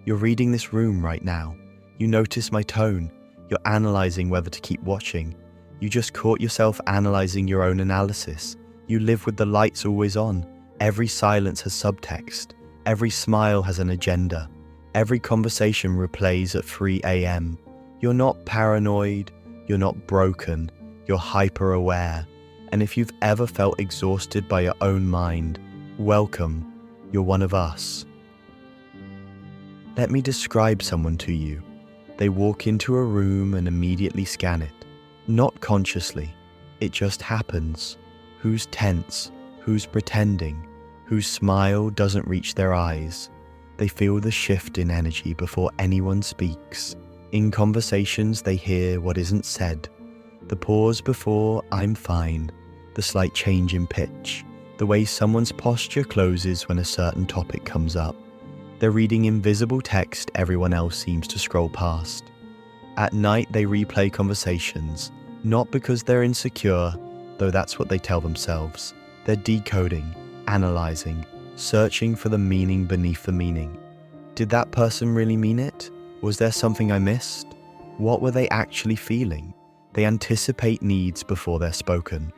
You're reading this room right now. You notice my tone. You're analyzing whether to keep watching. You just caught yourself analyzing your own analysis. You live with the lights always on. Every silence has subtext. Every smile has an agenda. Every conversation replays at 3 a.m. You're not paranoid. You're not broken. You're hyper-aware. And if you've ever felt exhausted by your own mind, welcome. You're one of us. Let me describe someone to you. They walk into a room and immediately scan it. Not consciously. It just happens. Who's tense? Who's pretending? Whose smile doesn't reach their eyes? They feel the shift in energy before anyone speaks. In conversations, they hear what isn't said. The pause before "I'm fine," the slight change in pitch, the way someone's posture closes when a certain topic comes up. They're reading invisible text everyone else seems to scroll past. At night, they replay conversations, not because they're insecure, though that's what they tell themselves. They're decoding, analyzing, searching for the meaning beneath the meaning. Did that person really mean it? Was there something I missed? What were they actually feeling? They anticipate needs before they're spoken.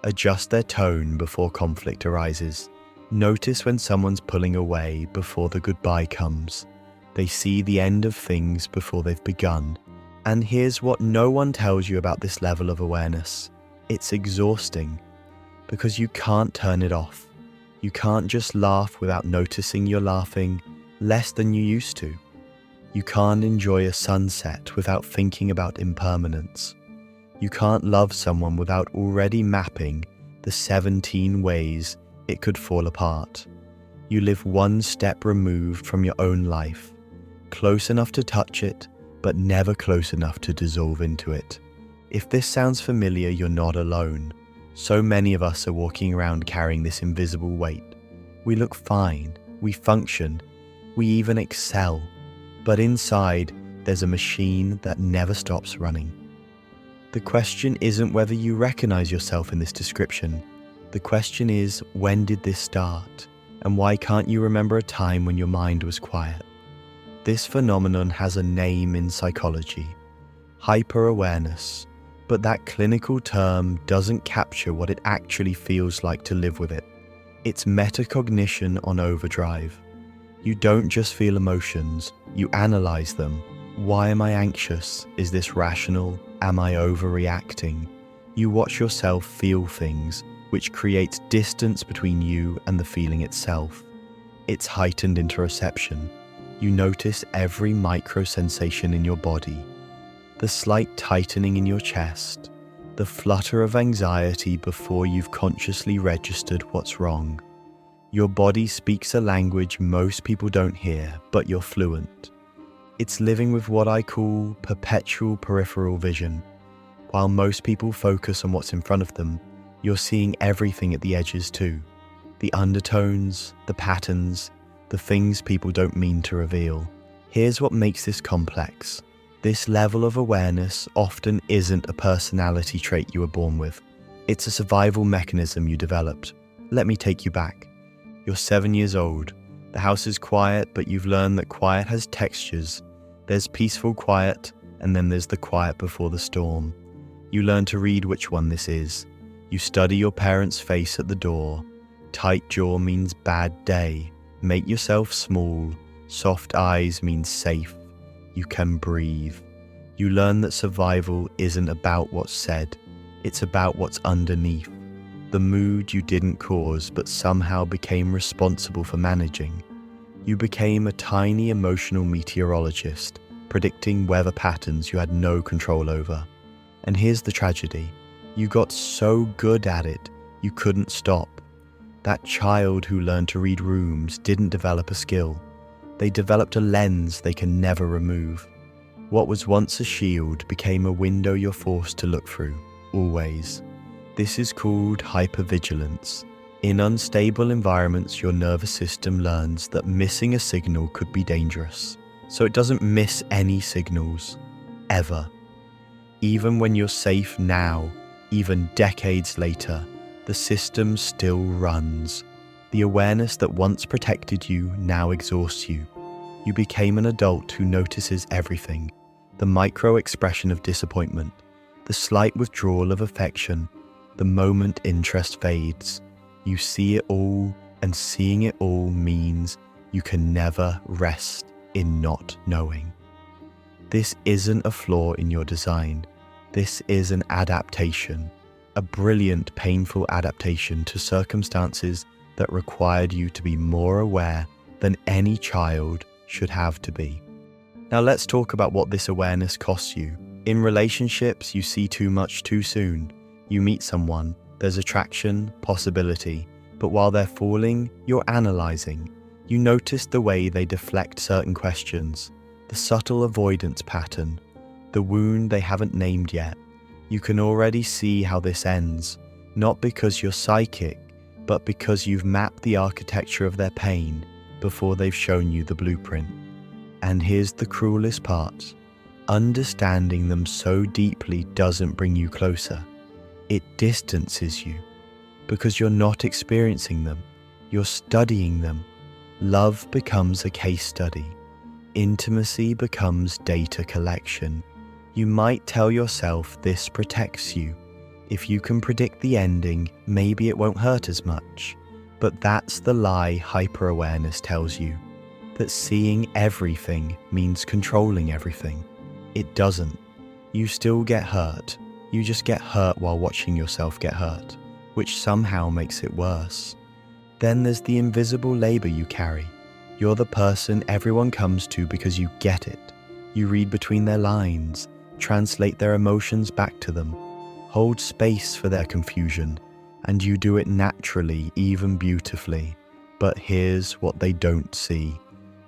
Adjust their tone before conflict arises. Notice when someone's pulling away before the goodbye comes. They see the end of things before they've begun. And here's what no one tells you about this level of awareness. It's exhausting, because you can't turn it off. You can't just laugh without noticing you're laughing less than you used to. You can't enjoy a sunset without thinking about impermanence. You can't love someone without already mapping the 17 ways it could fall apart. You live one step removed from your own life, close enough to touch it, but never close enough to dissolve into it. If this sounds familiar, you're not alone. So many of us are walking around carrying this invisible weight. We look fine, we function, we even excel, but inside there's a machine that never stops running. The question isn't whether you recognize yourself in this description. The question is, when did this start? And why can't you remember a time when your mind was quiet? This phenomenon has a name in psychology: hyper-awareness. But that clinical term doesn't capture what it actually feels like to live with it. It's metacognition on overdrive. You don't just feel emotions, you analyze them. Why am I anxious? Is this rational? Am I overreacting? You watch yourself feel things, which creates distance between you and the feeling itself. It's heightened interoception. You notice every micro-sensation in your body. The slight tightening in your chest, the flutter of anxiety before you've consciously registered what's wrong. Your body speaks a language most people don't hear, but you're fluent. It's living with what I call perpetual peripheral vision. While most people focus on what's in front of them, you're seeing everything at the edges too. The undertones, the patterns, the things people don't mean to reveal. Here's what makes this complex. This level of awareness often isn't a personality trait you were born with. It's a survival mechanism you developed. Let me take you back. You're 7 years old. The house is quiet, but you've learned that quiet has textures. There's peaceful quiet, and then there's the quiet before the storm. You learn to read which one this is. You study your parents' face at the door. Tight jaw means bad day. Make yourself small. Soft eyes means safe. You can breathe. You learn that survival isn't about what's said. It's about what's underneath. The mood you didn't cause but somehow became responsible for managing. You became a tiny emotional meteorologist, predicting weather patterns you had no control over. And here's the tragedy. You got so good at it, you couldn't stop. That child who learned to read rooms didn't develop a skill. They developed a lens they can never remove. What was once a shield became a window you're forced to look through, always. This is called hypervigilance. In unstable environments, your nervous system learns that missing a signal could be dangerous, so it doesn't miss any signals, ever. Even when you're safe now, even decades later, the system still runs. The awareness that once protected you now exhausts you. You became an adult who notices everything, the micro expression of disappointment, the slight withdrawal of affection, the moment interest fades. You see it all, and seeing it all means you can never rest in not knowing. This isn't a flaw in your design. This is an adaptation, a brilliant, painful adaptation to circumstances that required you to be more aware than any child should have to be. Now let's talk about what this awareness costs you. In relationships, you see too much too soon. You meet someone, there's attraction, possibility, but while they're falling, you're analyzing. You notice the way they deflect certain questions, the subtle avoidance pattern, the wound they haven't named yet. You can already see how this ends, not because you're psychic, but because you've mapped the architecture of their pain before they've shown you the blueprint. And here's the cruelest part. Understanding them so deeply doesn't bring you closer. It distances you, because you're not experiencing them, you're studying them. Love becomes a case study. Intimacy becomes data collection. You might tell yourself this protects you. If you can predict the ending, maybe it won't hurt as much. But that's the lie hyper-awareness tells you, that seeing everything means controlling everything. It doesn't. You still get hurt. You just get hurt while watching yourself get hurt, which somehow makes it worse. Then there's the invisible labor you carry. You're the person everyone comes to because you get it. You read between their lines, translate their emotions back to them, hold space for their confusion, and you do it naturally, even beautifully. But here's what they don't see.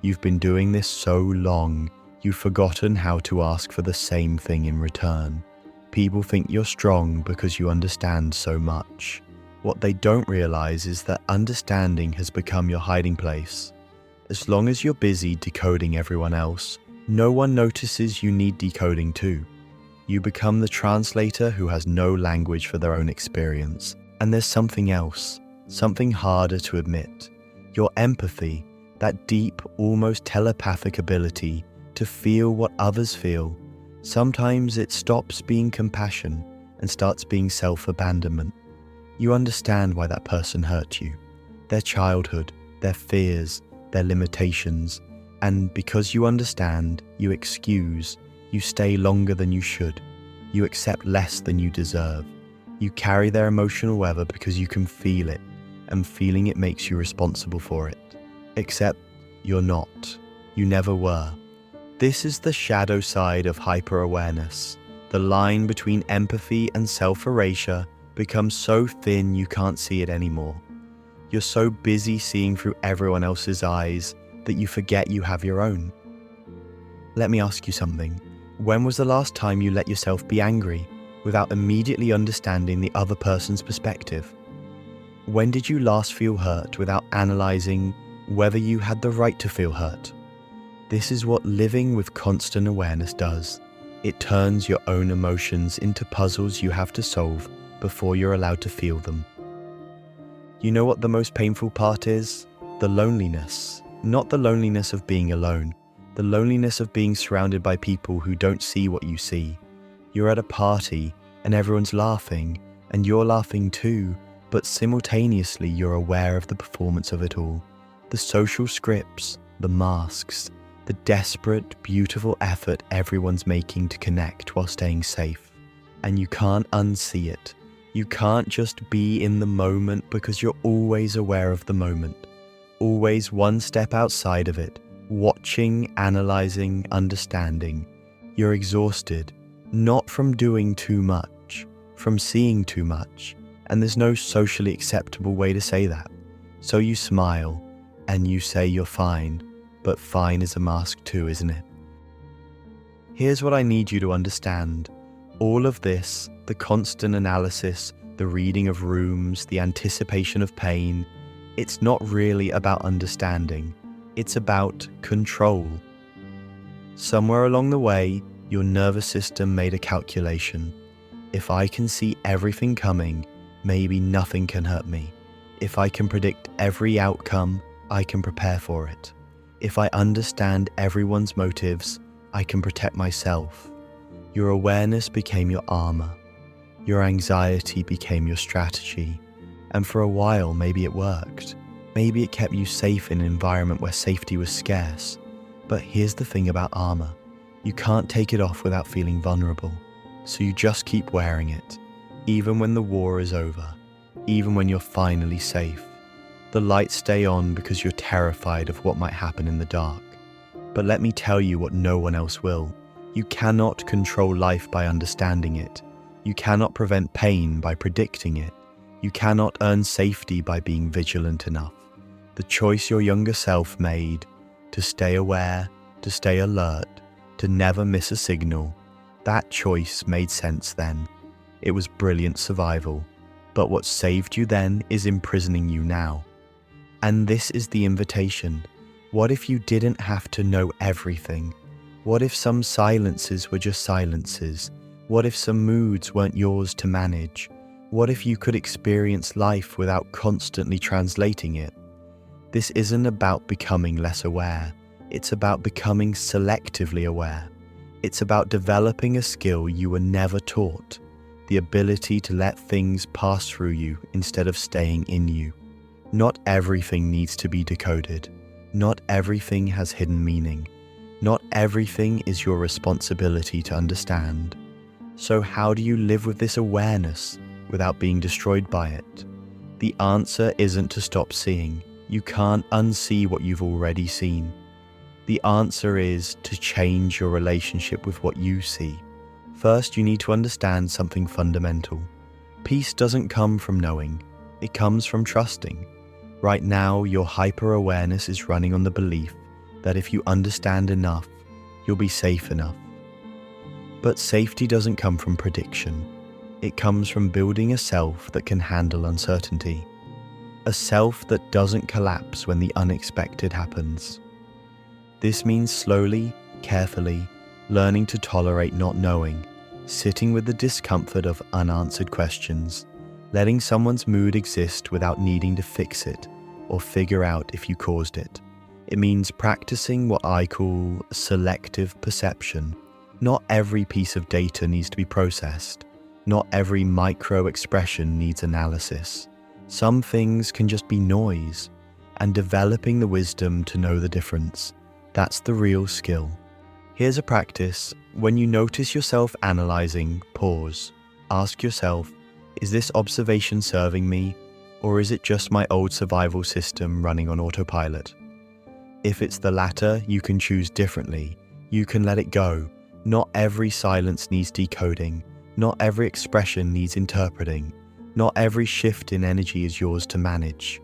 You've been doing this so long, you've forgotten how to ask for the same thing in return. People think you're strong because you understand so much. What they don't realize is that understanding has become your hiding place. As long as you're busy decoding everyone else, no one notices you need decoding too. You become the translator who has no language for their own experience. And there's something else, something harder to admit. Your empathy, that deep, almost telepathic ability to feel what others feel. Sometimes it stops being compassion and starts being self-abandonment. You understand why that person hurt you, their childhood, their fears, their limitations, and because you understand, you excuse, you stay longer than you should, you accept less than you deserve. You carry their emotional weather because you can feel it, and feeling it makes you responsible for it. Except you're not. You never were. This is the shadow side of hyper-awareness. The line between empathy and self-erasure becomes so thin you can't see it anymore. You're so busy seeing through everyone else's eyes that you forget you have your own. Let me ask you something. When was the last time you let yourself be angry without immediately understanding the other person's perspective? When did you last feel hurt without analyzing whether you had the right to feel hurt? This is what living with constant awareness does. It turns your own emotions into puzzles you have to solve before you're allowed to feel them. You know what the most painful part is? The loneliness. Not the loneliness of being alone. The loneliness of being surrounded by people who don't see what you see. You're at a party and everyone's laughing, and you're laughing too, but simultaneously you're aware of the performance of it all. The social scripts, the masks, the desperate, beautiful effort everyone's making to connect while staying safe. And you can't unsee it. You can't just be in the moment because you're always aware of the moment. Always one step outside of it, watching, analyzing, understanding. You're exhausted, not from doing too much, from seeing too much, and there's no socially acceptable way to say that. So you smile, and you say you're fine, but fine is a mask too, isn't it? Here's what I need you to understand. All of this, the constant analysis, the reading of rooms, the anticipation of pain, it's not really about understanding. It's about control. Somewhere along the way, your nervous system made a calculation. If I can see everything coming, maybe nothing can hurt me. If I can predict every outcome, I can prepare for it. If I understand everyone's motives, I can protect myself. Your awareness became your armor. Your anxiety became your strategy. And for a while, maybe it worked. Maybe it kept you safe in an environment where safety was scarce. But here's the thing about armor. You can't take it off without feeling vulnerable. So you just keep wearing it, even when the war is over, even when you're finally safe. The lights stay on because you're terrified of what might happen in the dark. But let me tell you what no one else will. You cannot control life by understanding it. You cannot prevent pain by predicting it. You cannot earn safety by being vigilant enough. The choice your younger self made, to stay aware, to stay alert, to never miss a signal, that choice made sense then. It was brilliant survival. But what saved you then is imprisoning you now. And this is the invitation. What if you didn't have to know everything? What if some silences were just silences? What if some moods weren't yours to manage? What if you could experience life without constantly translating it? This isn't about becoming less aware. It's about becoming selectively aware. It's about developing a skill you were never taught, the ability to let things pass through you instead of staying in you. Not everything needs to be decoded. Not everything has hidden meaning. Not everything is your responsibility to understand. So how do you live with this awareness without being destroyed by it? The answer isn't to stop seeing. You can't unsee what you've already seen. The answer is to change your relationship with what you see. First, you need to understand something fundamental. Peace doesn't come from knowing. It comes from trusting. Right now, your hyper-awareness is running on the belief that if you understand enough, you'll be safe enough. But safety doesn't come from prediction. It comes from building a self that can handle uncertainty. A self that doesn't collapse when the unexpected happens. This means slowly, carefully, learning to tolerate not knowing, sitting with the discomfort of unanswered questions, letting someone's mood exist without needing to fix it or figure out if you caused it. It means practicing what I call selective perception. Not every piece of data needs to be processed. Not every micro expression needs analysis. Some things can just be noise, and developing the wisdom to know the difference. That's the real skill. Here's a practice. When you notice yourself analyzing, pause. Ask yourself, is this observation serving me, or is it just my old survival system running on autopilot? If it's the latter, you can choose differently. You can let it go. Not every silence needs decoding. Not every expression needs interpreting. Not every shift in energy is yours to manage.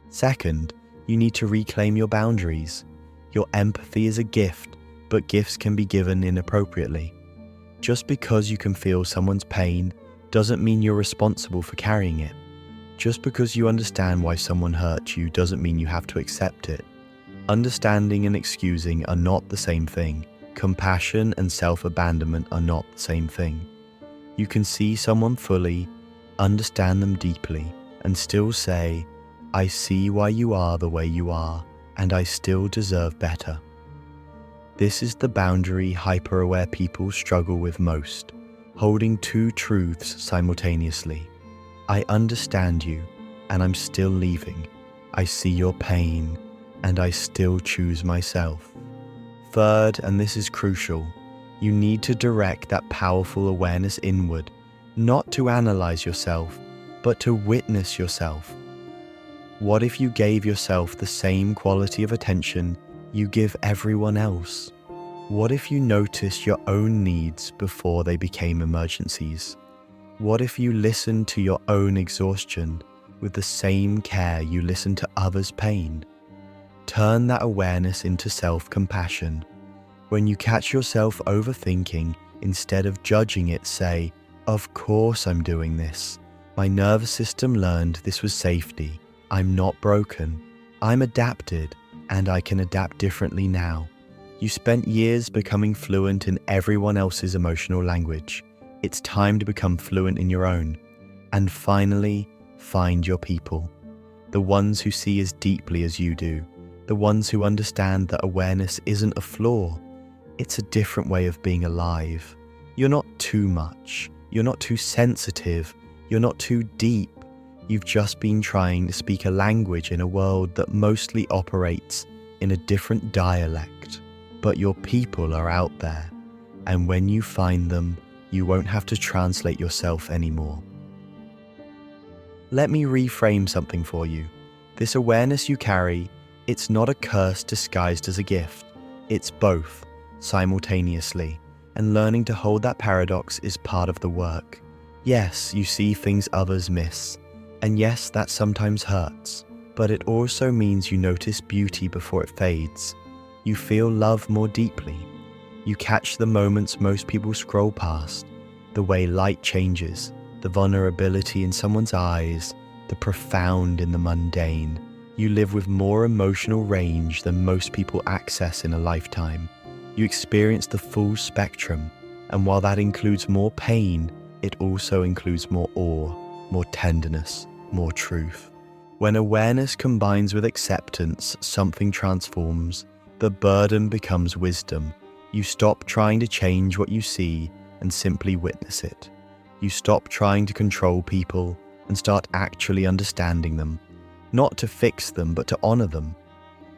Second, you need to reclaim your boundaries. Your empathy is a gift, but gifts can be given inappropriately. Just because you can feel someone's pain doesn't mean you're responsible for carrying it. Just because you understand why someone hurt you doesn't mean you have to accept it. Understanding and excusing are not the same thing. Compassion and self-abandonment are not the same thing. You can see someone fully, understand them deeply, and still say, I see why you are the way you are, and I still deserve better. This is the boundary hyper-aware people struggle with most, holding two truths simultaneously. I understand you, and I'm still leaving. I see your pain, and I still choose myself. Third, and this is crucial, you need to direct that powerful awareness inward, not to analyze yourself, but to witness yourself. What if you gave yourself the same quality of attention you give everyone else? What if you noticed your own needs before they became emergencies? What if you listened to your own exhaustion with the same care you listen to others' pain? Turn that awareness into self-compassion. When you catch yourself overthinking, instead of judging it, say, of course I'm doing this. My nervous system learned this was safety. I'm not broken. I'm adapted, and I can adapt differently now. You spent years becoming fluent in everyone else's emotional language. It's time to become fluent in your own. And finally, find your people. The ones who see as deeply as you do. the ones who understand that awareness isn't a flaw, it's a different way of being alive. You're not too much, you're not too sensitive, you're not too deep. You've just been trying to speak a language in a world that mostly operates in a different dialect. But your people are out there, and when you find them, you won't have to translate yourself anymore. Let me reframe something for you. This awareness you carry, it's not a curse disguised as a gift. It's both, simultaneously, and learning to hold that paradox is part of the work. Yes, you see things others miss, and yes, that sometimes hurts, but it also means you notice beauty before it fades. You feel love more deeply. You catch the moments most people scroll past, the way light changes, the vulnerability in someone's eyes, the profound in the mundane. You live with more emotional range than most people access in a lifetime. You experience the full spectrum, and while that includes more pain, it also includes more awe, more tenderness, more truth. When awareness combines with acceptance, something transforms. The burden becomes wisdom. You stop trying to change what you see and simply witness it. You stop trying to control people and start actually understanding them, not to fix them, but to honor them.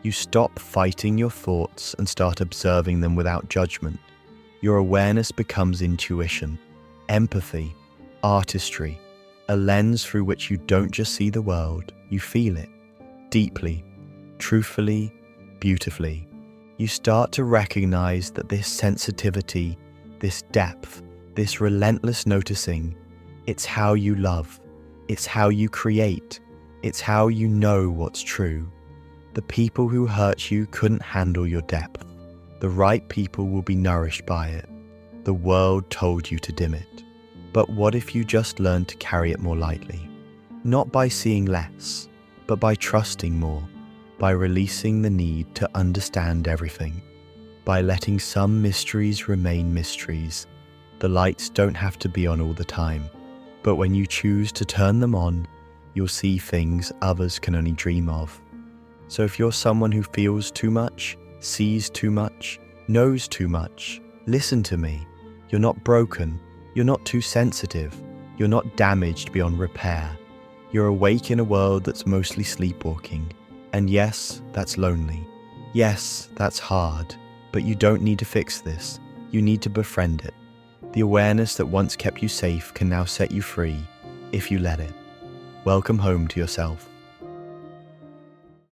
You stop fighting your thoughts and start observing them without judgment. Your awareness becomes intuition, empathy, artistry, a lens through which you don't just see the world, you feel it, deeply, truthfully, beautifully. You start to recognize that this sensitivity, this depth, this relentless noticing, it's how you love, it's how you create, it's how you know what's true. The people who hurt you couldn't handle your depth. The right people will be nourished by it. The world told you to dim it. But what if you just learned to carry it more lightly? Not by seeing less, but by trusting more, by releasing the need to understand everything, by letting some mysteries remain mysteries. The lights don't have to be on all the time, but when you choose to turn them on, you'll see things others can only dream of. So if you're someone who feels too much, sees too much, knows too much, listen to me. You're not broken. You're not too sensitive. You're not damaged beyond repair. You're awake in a world that's mostly sleepwalking. And yes, that's lonely. Yes, that's hard. But you don't need to fix this. You need to befriend it. The awareness that once kept you safe can now set you free, if you let it. Welcome home to yourself.